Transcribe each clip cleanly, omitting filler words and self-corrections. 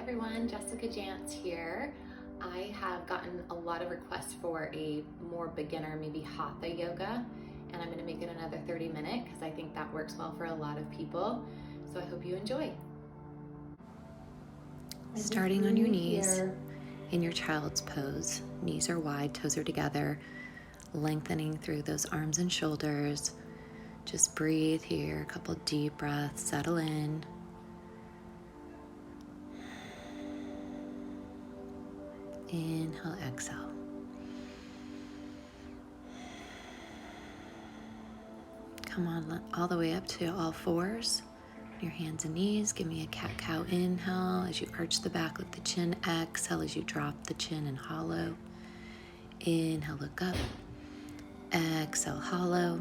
everyone, Jessica Jantz here. I have gotten a lot of requests for a more beginner, maybe Hatha yoga, and I'm going to make it another 30-minute because I think that works well for a lot of people. So I hope you enjoy. Starting on your knees in your child's pose. Knees are wide, toes are together, lengthening through those arms and shoulders. Just breathe here, a couple deep breaths, settle in. Inhale, exhale. Come on, all the way up to all fours. Your hands and knees. Give me a cat-cow inhale as you arch the back, lift the chin. Exhale as you drop the chin and hollow. Inhale, look up. Exhale, hollow.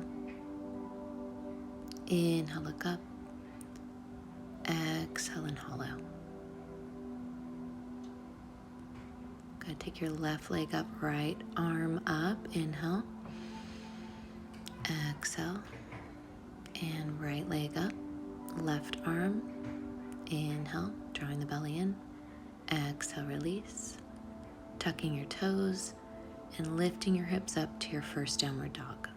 Inhale, look up. Exhale and hollow. Good. Take your left leg up, right arm up. Inhale. Exhale. And right leg up. Left arm. Inhale, drawing the belly in. Exhale, release. Tucking your toes and lifting your hips up to your first downward dog.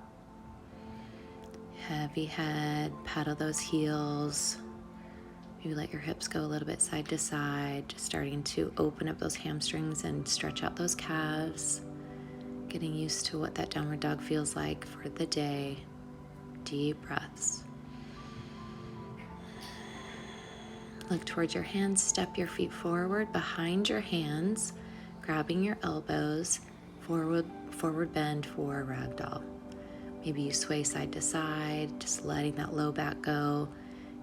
Heavy head, paddle those heels. Maybe let your hips go a little bit side to side, just starting to open up those hamstrings and stretch out those calves. Getting used to what that downward dog feels like for the day. Deep breaths. Look towards your hands, step your feet forward behind your hands, grabbing your elbows, forward bend for ragdoll. Maybe you sway side to side, just letting that low back go.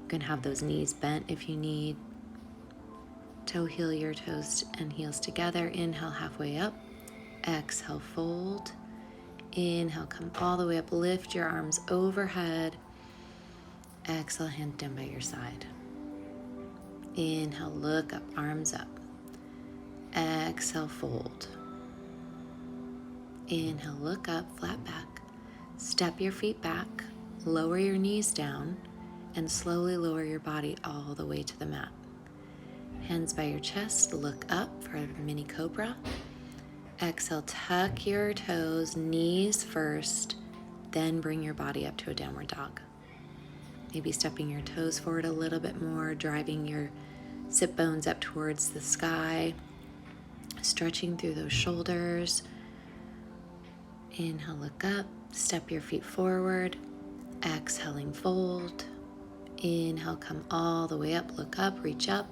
You can have those knees bent if you need. Toe heel your toes and heels together. Inhale, halfway up. Exhale, fold. Inhale, come all the way up. Lift your arms overhead. Exhale, hand down by your side. Inhale, look up, arms up. Exhale, fold. Inhale, look up, flat back. Step your feet back, lower your knees down, and slowly lower your body all the way to the mat. Hands by your chest, look up for a mini cobra. Exhale, tuck your toes, knees first, then bring your body up to a downward dog. Maybe stepping your toes forward a little bit more, driving your sit bones up towards the sky, stretching through those shoulders. Inhale, look up, step your feet forward, exhaling, fold. Inhale, come all the way up, look up, reach up,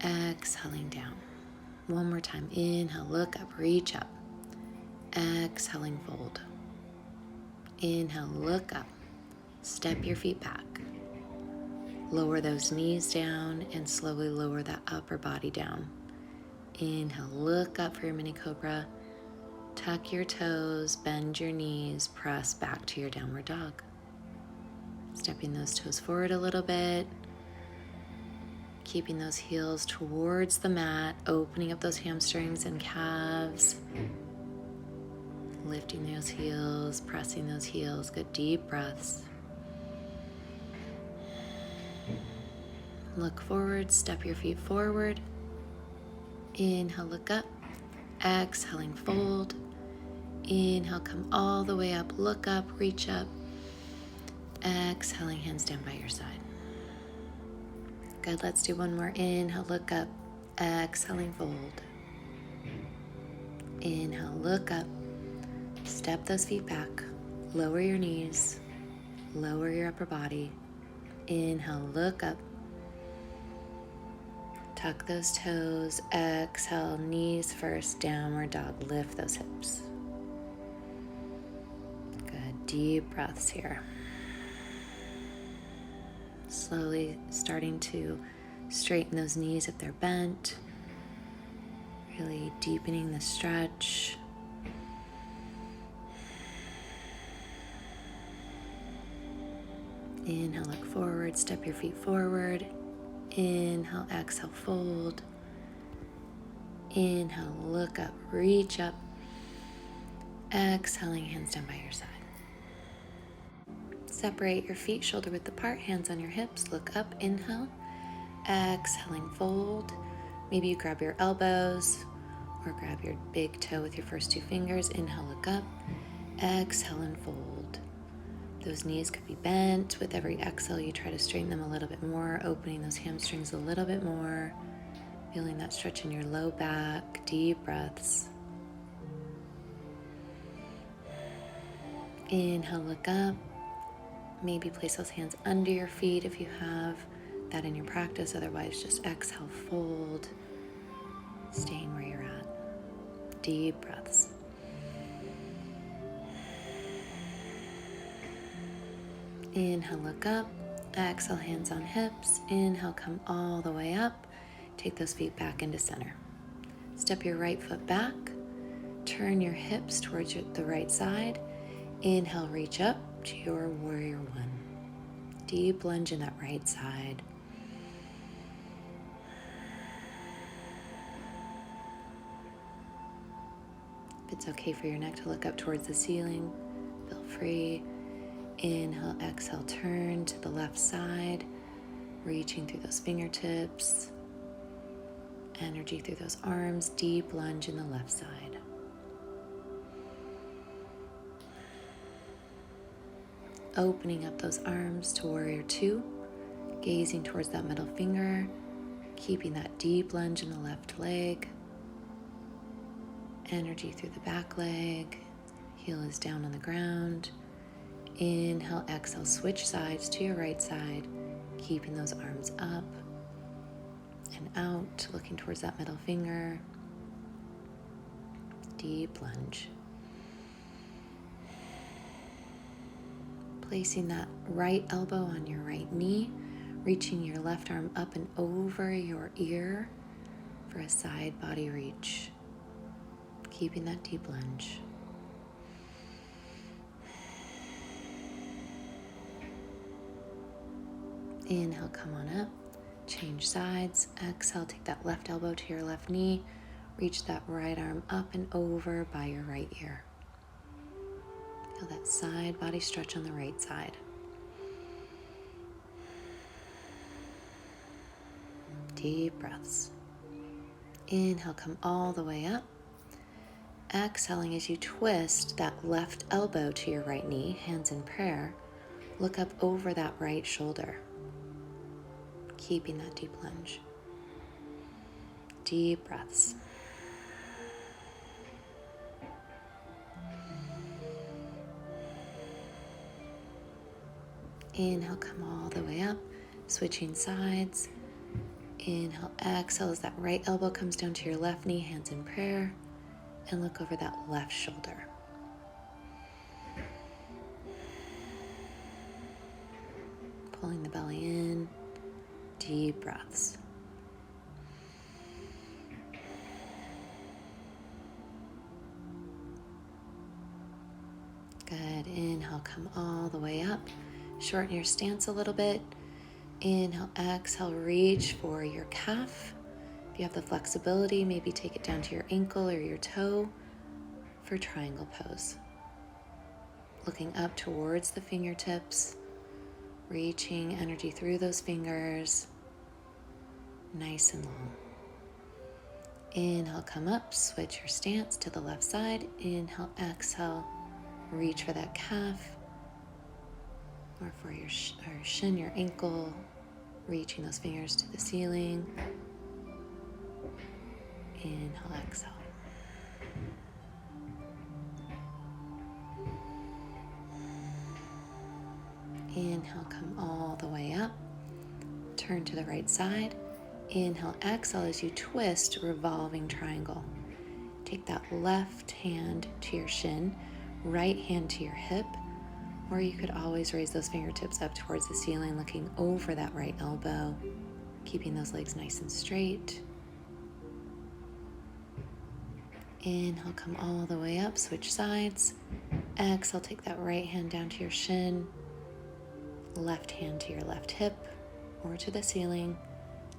exhaling down. One more time, inhale, look up, reach up, exhaling, fold. Inhale, look up, step your feet back. Lower those knees down and slowly lower that upper body down. Inhale, look up for your mini cobra. Tuck your toes, bend your knees, press back to your downward dog. Stepping those toes forward a little bit. Keeping those heels towards the mat, opening up those hamstrings and calves. Lifting those heels, pressing those heels. Good deep breaths. Look forward, step your feet forward. Inhale, look up. Exhaling, fold. Inhale, come all the way up, look up, reach up. Exhaling, hands down by your side. Good, let's do one more. Inhale, look up. Exhaling, fold. Inhale, look up. Step those feet back. Lower your knees. Lower your upper body. Inhale, look up. Tuck those toes. Exhale, knees first, downward dog. Lift those hips. Good, deep breaths here. Slowly starting to straighten those knees if they're bent. Really deepening the stretch. Inhale, look forward, step your feet forward. Inhale, exhale, fold. Inhale, look up, reach up. Exhaling, hands down by your side. Separate your feet shoulder width apart, hands on your hips, look up, inhale. Exhaling, fold. Maybe you grab your elbows or grab your big toe with your first two fingers. Inhale, look up. Exhale and fold. Those knees could be bent. With every exhale, you try to straighten them a little bit more, opening those hamstrings a little bit more, feeling that stretch in your low back. Deep breaths. Inhale, look up. Maybe place those hands under your feet if you have that in your practice. Otherwise, just exhale, fold, staying where you're at. Deep breaths. Inhale, look up. Exhale, hands on hips. Inhale, come all the way up. Take those feet back into center. Step your right foot back. Turn your hips towards the right side. Inhale, reach up to your warrior one. Deep lunge in that right side. If it's okay for your neck to look up towards the ceiling, feel free. Inhale, exhale, turn to the left side, reaching through those fingertips. Energy through those arms, deep lunge in the left side. Opening up those arms to warrior two, gazing towards that middle finger, keeping that deep lunge in the left leg. Energy through the back leg, heel is down on the ground. Inhale, exhale, switch sides to your right side, keeping those arms up and out, looking towards that middle finger. Deep lunge. Placing that right elbow on your right knee, reaching your left arm up and over your ear for a side body reach. Keeping that deep lunge. Inhale, come on up. Change sides. Exhale, take that left elbow to your left knee. Reach that right arm up and over by your right ear. Feel that side body stretch on the right side. Deep breaths. Inhale, come all the way up. Exhaling as you twist that left elbow to your right knee, hands in prayer. Look up over that right shoulder. Keeping that deep lunge. Deep breaths. Inhale, come all the way up, switching sides. Inhale, exhale as that right elbow comes down to your left knee, hands in prayer, and look over that left shoulder. Pulling the belly in, deep breaths. Good. Inhale, come all the way up. Shorten your stance a little bit. Inhale, exhale, reach for your calf. If you have the flexibility, maybe take it down to your ankle or your toe for triangle pose. Looking up towards the fingertips, reaching energy through those fingers, nice and long. Inhale, come up, switch your stance to the left side. Inhale, exhale, reach for that calf or for your shin, your ankle, reaching those fingers to the ceiling. Inhale, exhale. Inhale, come all the way up. Turn to the right side. Inhale, exhale as you twist, revolving triangle. Take that left hand to your shin, right hand to your hip, or you could always raise those fingertips up towards the ceiling, looking over that right elbow, keeping those legs nice and straight. Inhale, come all the way up, switch sides. Exhale, take that right hand down to your shin, left hand to your left hip or to the ceiling.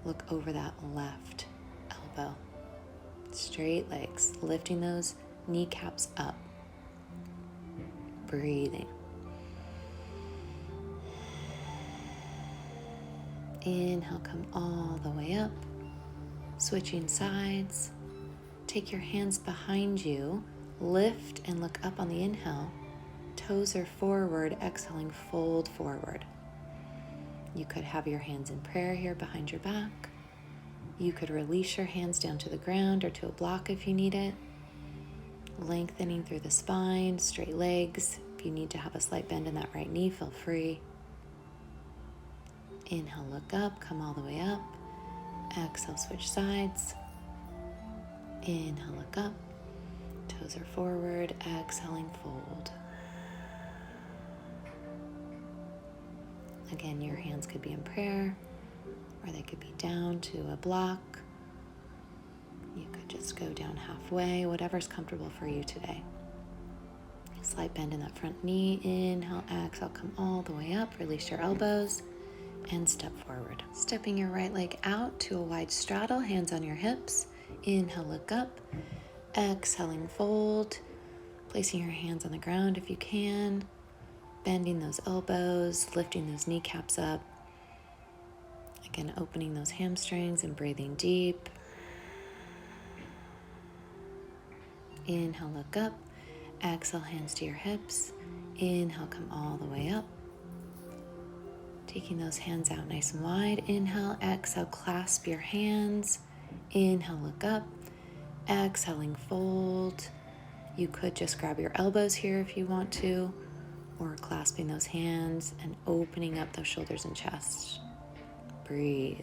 Look over that left elbow. Straight legs, lifting those kneecaps up. Breathing. Inhale, come all the way up. Switching sides. Take your hands behind you. Lift and look up on the inhale. Toes are forward. Exhaling, fold forward. You could have your hands in prayer here behind your back. You could release your hands down to the ground or to a block if you need it. Lengthening through the spine, straight legs. If you need to have a slight bend in that right knee, feel free. Inhale, look up, come all the way up. Exhale, switch sides. Inhale, look up. Toes are forward. Exhaling, fold. Again, your hands could be in prayer, or they could be down to a block. You could just go down halfway, whatever's comfortable for you today. Slight bend in that front knee. Inhale, exhale, come all the way up. Release your elbows and step forward. Stepping your right leg out to a wide straddle, hands on your hips. Inhale, look up. Exhaling, fold. Placing your hands on the ground if you can. Bending those elbows, lifting those kneecaps up. Again, opening those hamstrings and breathing deep. Inhale, look up. Exhale, hands to your hips. Inhale, come all the way up. Taking those hands out nice and wide. Inhale, exhale, clasp your hands. Inhale, look up. Exhaling, fold. You could just grab your elbows here if you want to, or clasping those hands and opening up those shoulders and chest. Breathe.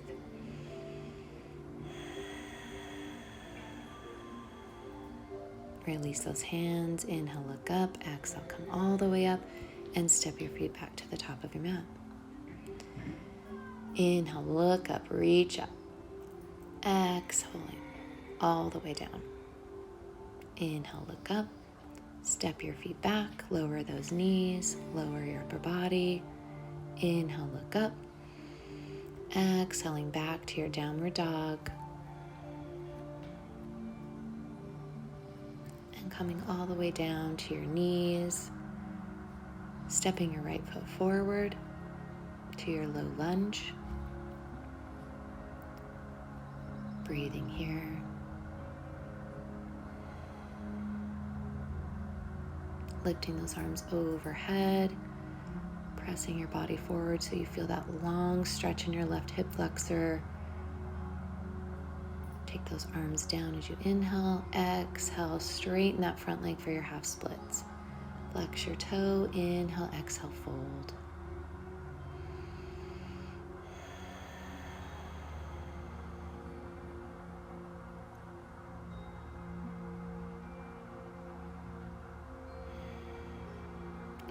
Release those hands. Inhale, look up. Exhale, come all the way up and step your feet back to the top of your mat. Inhale, look up, reach up. Exhaling all the way down. Inhale, look up. Step your feet back, lower those knees, lower your upper body. Inhale, look up. Exhaling back to your downward dog. And coming all the way down to your knees. Stepping your right foot forward to your low lunge. Breathing here. Lifting those arms overhead, pressing your body forward so you feel that long stretch in your left hip flexor. Take those arms down as you inhale. Exhale, straighten that front leg for your half splits. Flex your toe, inhale, exhale, fold.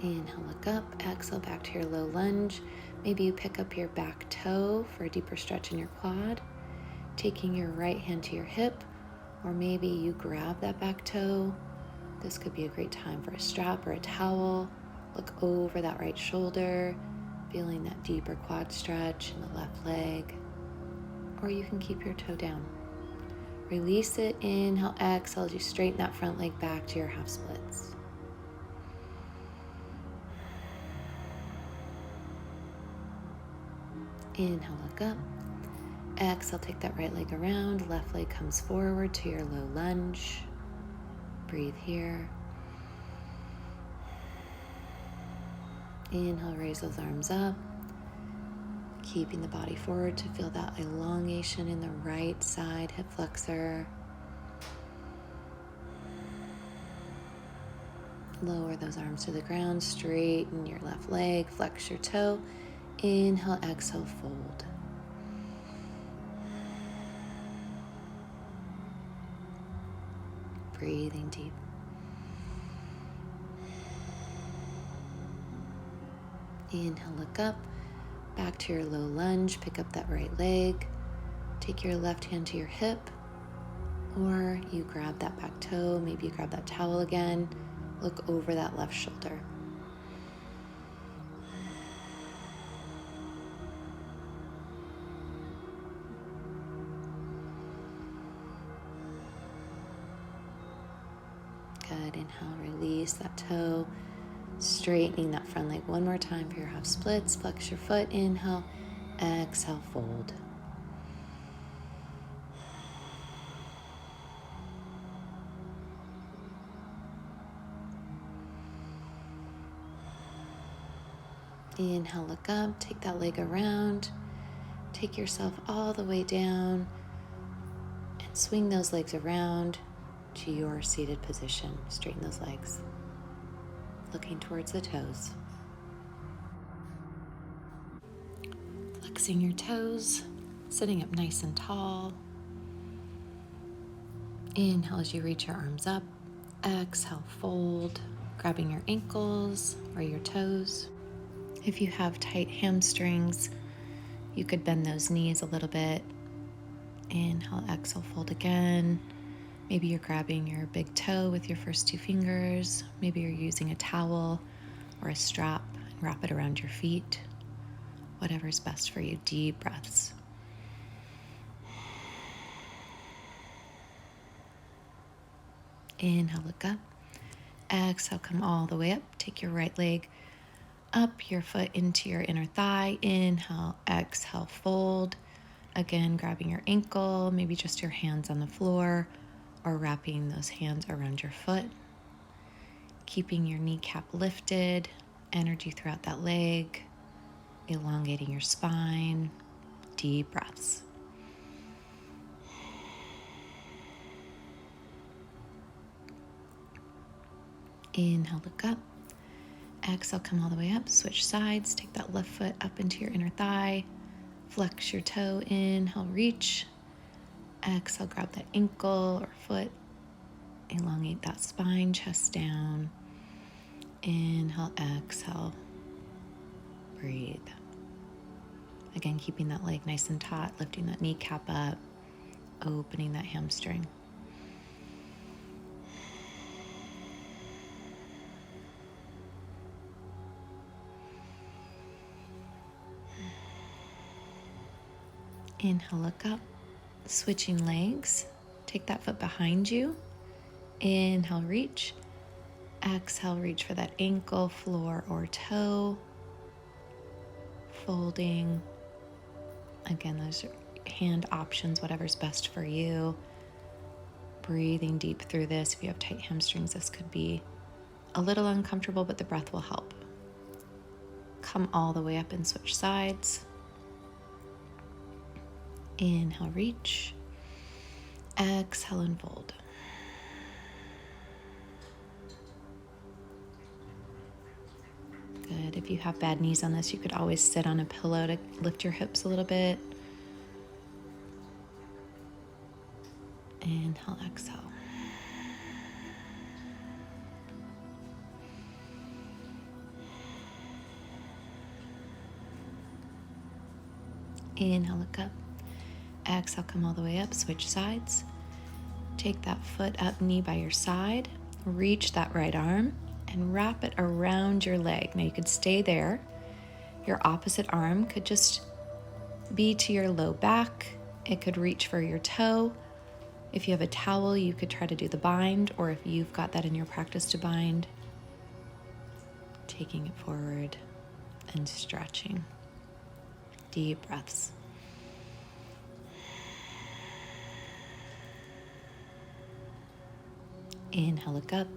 Inhale, look up. Exhale, back to your low lunge. Maybe you pick up your back toe for a deeper stretch in your quad. Taking your right hand to your hip, or maybe you grab that back toe. This could be a great time for a strap or a towel. Look over that right shoulder, feeling that deeper quad stretch in the left leg. Or you can keep your toe down. Release it. Inhale, exhale as you straighten that front leg back to your half splits. Inhale, look up. Exhale, take that right leg around. Left leg comes forward to your low lunge. Breathe here. Inhale, raise those arms up. Keeping the body forward to feel that elongation in the right side hip flexor. Lower those arms to the ground. Straighten your left leg. Flex your toe. Inhale, exhale, fold. Breathing deep. Inhale, look up. Back to your low lunge. Pick up that right leg. Take your left hand to your hip. Or you grab that back toe. Maybe you grab that towel again. Look over that left shoulder. Good. Inhale, release that toe. Straightening that front leg one more time for your half splits. Flex your foot. Inhale. Exhale, fold. Inhale, look up, take that leg around, take yourself all the way down, and swing those legs around to your seated position. Straighten those legs, looking towards the toes. Flexing your toes, sitting up nice and tall. Inhale as you reach your arms up. Exhale, fold, grabbing your ankles or your toes. If you have tight hamstrings, you could bend those knees a little bit. Inhale, exhale, fold again. Maybe you're grabbing your big toe with your first two fingers. Maybe you're using a towel or a strap and wrap it around your feet. Whatever's best for you. Deep breaths. Inhale, look up. Exhale, come all the way up. Take your right leg up, your foot into your inner thigh. Inhale, exhale, fold. Again, grabbing your ankle, maybe just your hands on the floor, or wrapping those hands around your foot. Keeping your kneecap lifted, energy throughout that leg, elongating your spine. Deep breaths. Inhale, look up. Exhale, come all the way up. Switch sides. Take that left foot up into your inner thigh. Flex your toe. Inhale, reach. Exhale, grab that ankle or foot. Elongate that spine, chest down. Inhale, exhale. Breathe. Again, keeping that leg nice and taut, lifting that kneecap up, opening that hamstring. Inhale, look up, switching legs. Take that foot behind you. Inhale, reach. Exhale, reach for that ankle, floor, or toe. Folding. Again, those are hand options, whatever's best for you. Breathing deep through this. If you have tight hamstrings, this could be a little uncomfortable, but the breath will help. Come all the way up and switch sides. Inhale, reach. Exhale, and fold. Good. If you have bad knees on this, you could always sit on a pillow to lift your hips a little bit. Inhale, exhale. Inhale, look up. Exhale, come all the way up, switch sides. Take that foot up, knee by your side. Reach that right arm and wrap it around your leg. Now you could stay there. Your opposite arm could just be to your low back. It could reach for your toe. If you have a towel, you could try to do the bind, or if you've got that in your practice to bind, taking it forward and stretching. Deep breaths. Inhale, look up.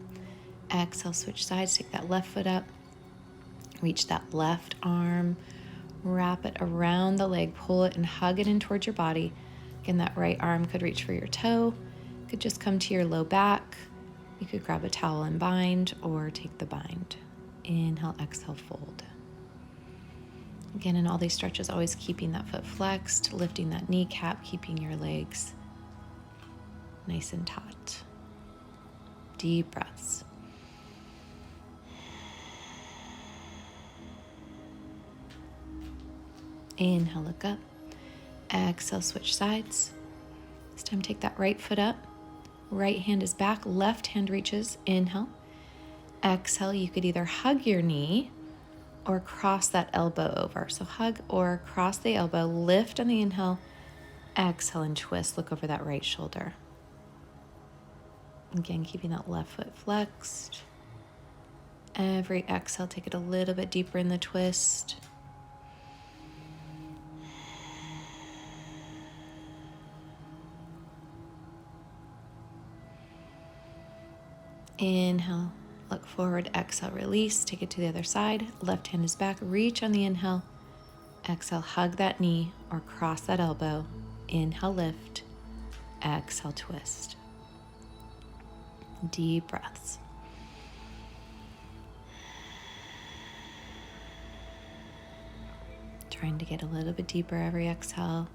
Exhale, switch sides. Take that left foot up. Reach that left arm. Wrap it around the leg. Pull it and hug it in towards your body. Again, that right arm could reach for your toe. Could just come to your low back. You could grab a towel and bind, or take the bind. Inhale, exhale, fold. Again, in all these stretches, always keeping that foot flexed, lifting that kneecap, keeping your legs nice and taut. Deep breaths. Inhale, look up. Exhale, switch sides. This time take that right foot up. Right hand is back, left hand reaches. Inhale. Exhale, you could either hug your knee or cross that elbow over. So hug or cross the elbow, lift on the inhale, exhale and twist. Look over that right shoulder. Again, keeping that left foot flexed. Every exhale, take it a little bit deeper in the twist. Inhale, look forward, exhale, release, take it to the other side. Left hand is back, reach on the inhale. Exhale, hug that knee or cross that elbow. Inhale, lift. Exhale, twist. Deep breaths. Trying to get a little bit deeper every exhale.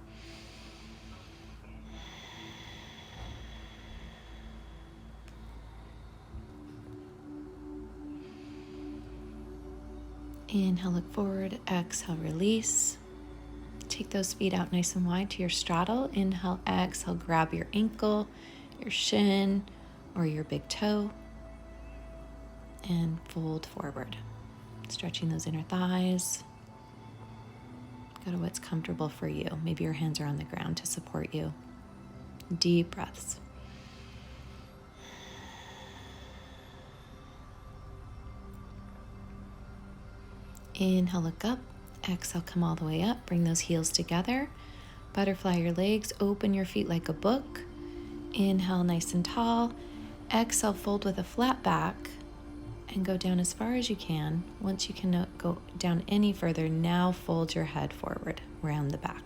Inhale, look forward. Exhale, release. Take those feet out nice and wide to your straddle. Inhale, exhale, grab your ankle, your shin, or your big toe, and fold forward. Stretching those inner thighs. Go to what's comfortable for you. Maybe your hands are on the ground to support you. Deep breaths. Inhale, look up. Exhale, come all the way up. Bring those heels together. Butterfly your legs. Open your feet like a book. Inhale, nice and tall. Exhale, fold with a flat back and go down as far as you can. Once you cannot go down any further, now fold your head forward, round the back.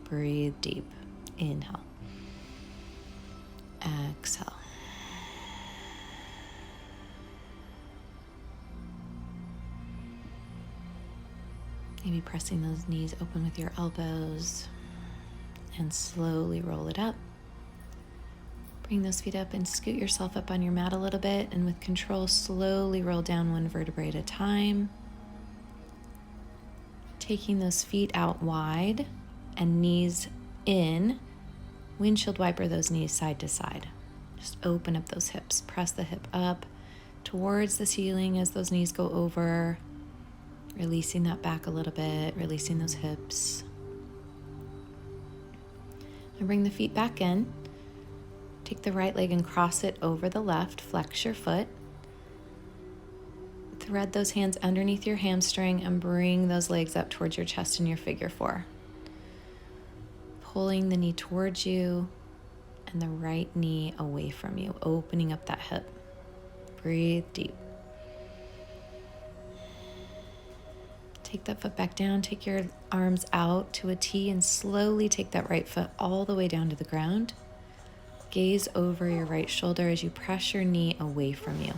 Breathe deep. Inhale. Exhale. Maybe pressing those knees open with your elbows and slowly roll it up. Bring those feet up and scoot yourself up on your mat a little bit, and with control, slowly roll down one vertebrae at a time. Taking those feet out wide and knees in, windshield wiper those knees side to side. Just open up those hips. Press the hip up towards the ceiling as those knees go over. Releasing that back a little bit, releasing those hips. And bring the feet back in. Take the right leg and cross it over the left. Flex your foot. Thread those hands underneath your hamstring and bring those legs up towards your chest in your figure four. Pulling the knee towards you and the right knee away from you, opening up that hip. Breathe deep. Take that foot back down, take your arms out to a T and slowly take that right foot all the way down to the ground. Gaze over your right shoulder as you press your knee away from you.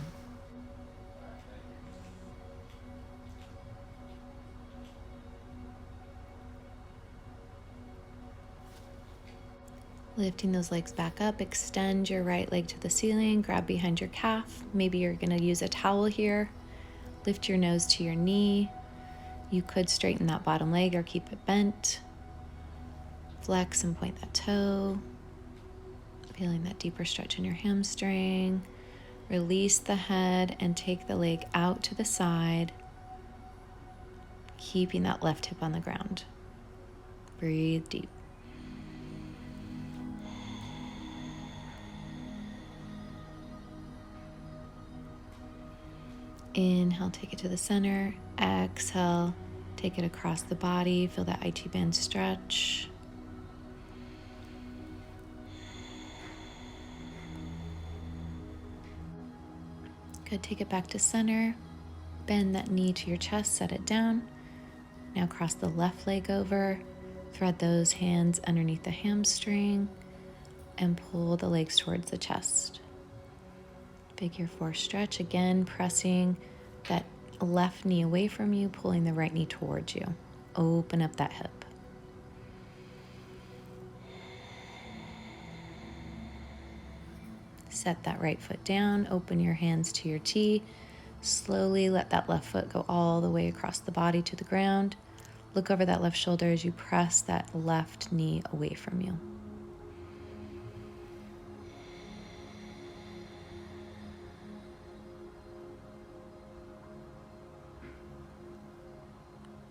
Lifting those legs back up, extend your right leg to the ceiling, grab behind your calf. Maybe you're going to use a towel here. Lift your nose to your knee. You could straighten that bottom leg or keep it bent. Flex and point that toe. Feeling that deeper stretch in your hamstring. Release the head and take the leg out to the side, keeping that left hip on the ground. Breathe deep. Inhale, take it to the center. Exhale, take it across the body. Feel that IT band stretch. Good, take it back to center. Bend that knee to your chest, set it down. Now cross the left leg over. Thread those hands underneath the hamstring and pull the legs towards the chest. Figure four stretch, again pressing that left knee away from you, pulling the right knee towards you. Open up that hip. Set that right foot down, open your hands to your T. Slowly let that left foot go all the way across the body to the ground. Look over that left shoulder as you press that left knee away from you.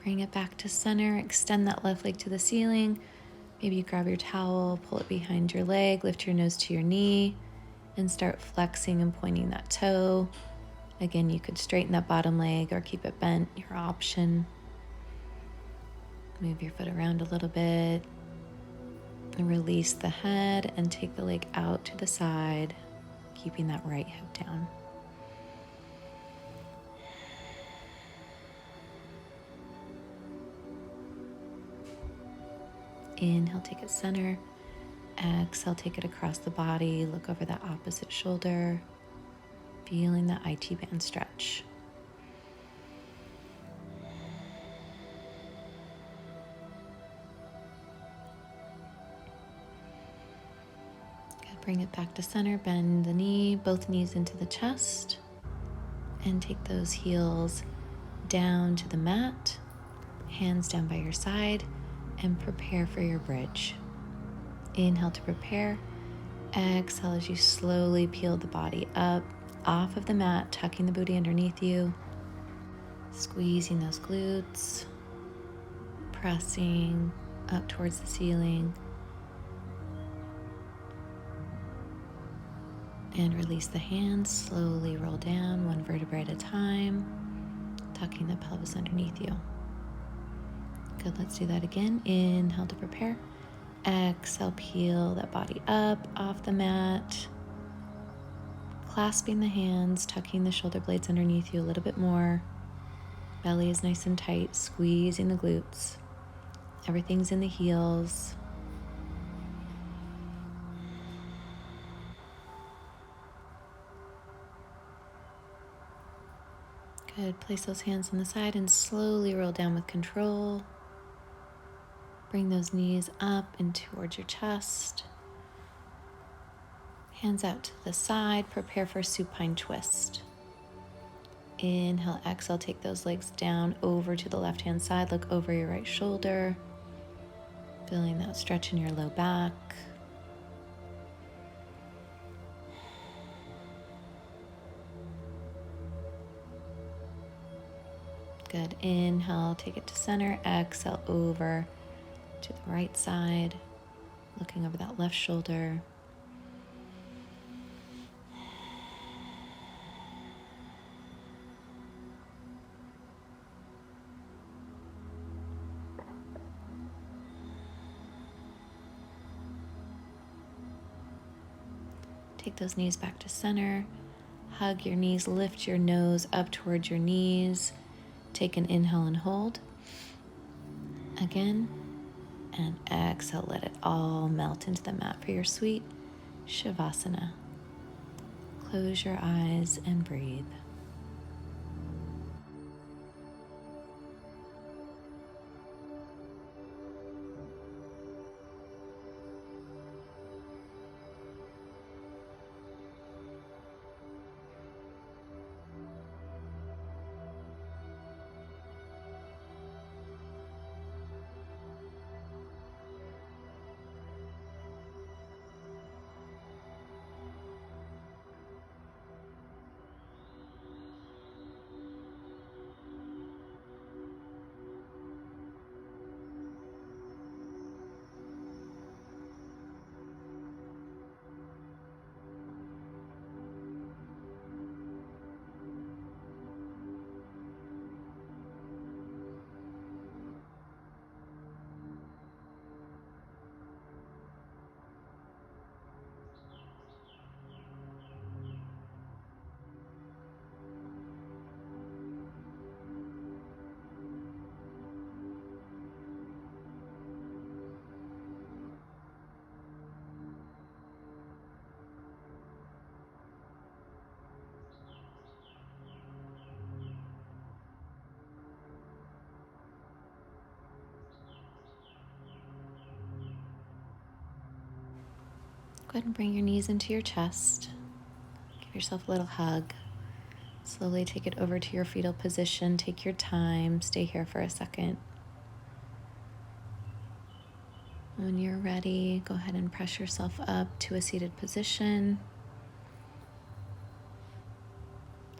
Bring it back to center, extend that left leg to the ceiling. Maybe you grab your towel, pull it behind your leg, lift your nose to your knee, and start flexing and pointing that toe. Again, you could straighten that bottom leg or keep it bent, your option. Move your foot around a little bit. And release the head and take the leg out to the side. keeping that right hip down. Inhale, take it center. Exhale, take it across the body. Look over that opposite shoulder, feeling that IT band stretch. Good. Bring it back to center. Bend the knee, both knees into the chest, and take those heels down to the mat, hands down by your side, and prepare for your bridge. Inhale to prepare. Exhale as you slowly peel the body up off of the mat, tucking the booty underneath you, squeezing those glutes, pressing up towards the ceiling, and release the hands. Slowly roll down one vertebrae at a time, tucking the pelvis underneath you. Good, let's do that again. Inhale to prepare. Exhale, peel that body up off the mat, clasping the hands, tucking the shoulder blades underneath you a little bit more. Belly is nice and tight, squeezing the glutes. Everything's in the heels. Good, place those hands on the side and slowly roll down with control. Bring those knees up and towards your chest. Hands out to the side, prepare for supine twist. Inhale, exhale, take those legs down over to the left-hand side. Look over your right shoulder, feeling that stretch in your low back. Good, inhale, take it to center. Exhale, over to the right side, looking over that left shoulder. Take those knees back to center. Hug your knees, lift your nose up towards your knees. Take an inhale and hold. Again. And exhale, let it all melt into the mat for your sweet Shavasana. Close your eyes and breathe. Go ahead and bring your knees into your chest. Give yourself a little hug. Slowly take it over to your fetal position. Take your time. Stay here for a second. When you're ready, go ahead and press yourself up to a seated position.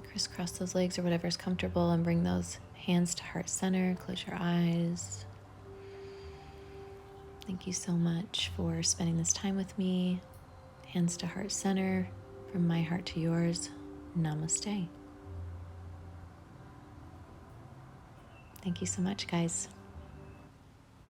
Crisscross those legs or whatever's comfortable and bring those hands to heart center. Close your eyes. Thank you so much for spending this time with me. Hands to heart center, from my heart to yours. Namaste. Thank you so much, guys.